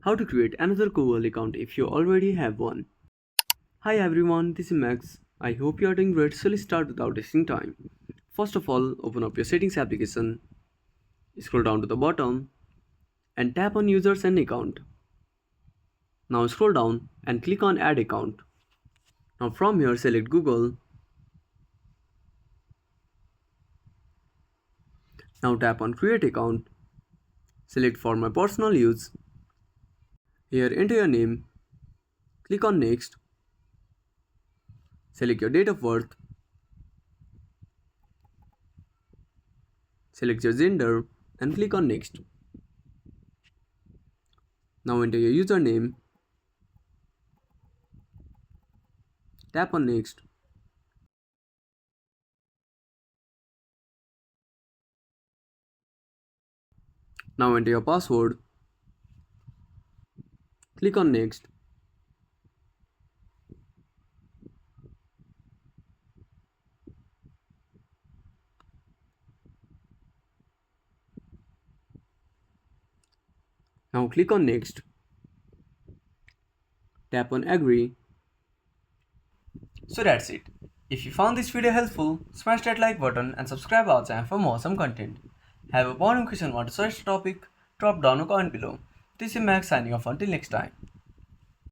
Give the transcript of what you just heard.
How to create another Google account if you already have one. Hi everyone, this is Max. I hope you are doing great, so let's start without wasting time. First of all, open up your settings application, scroll down to the bottom, and tap on users and account. Now scroll down and click on add account. Now from here select Google. Now tap on create account. Select for my personal use. Here enter your name. Click on next. Select your date of birth. Select your gender and click on next. Now enter your username. Tap on next. Now enter your password. Click on next. Now click on next. Tap on agree. So that's it. If you found this video helpful, smash that like button and subscribe our channel for more awesome content. Have a burning question, want to search the topic? Drop down a comment below. This is Max signing off until next time.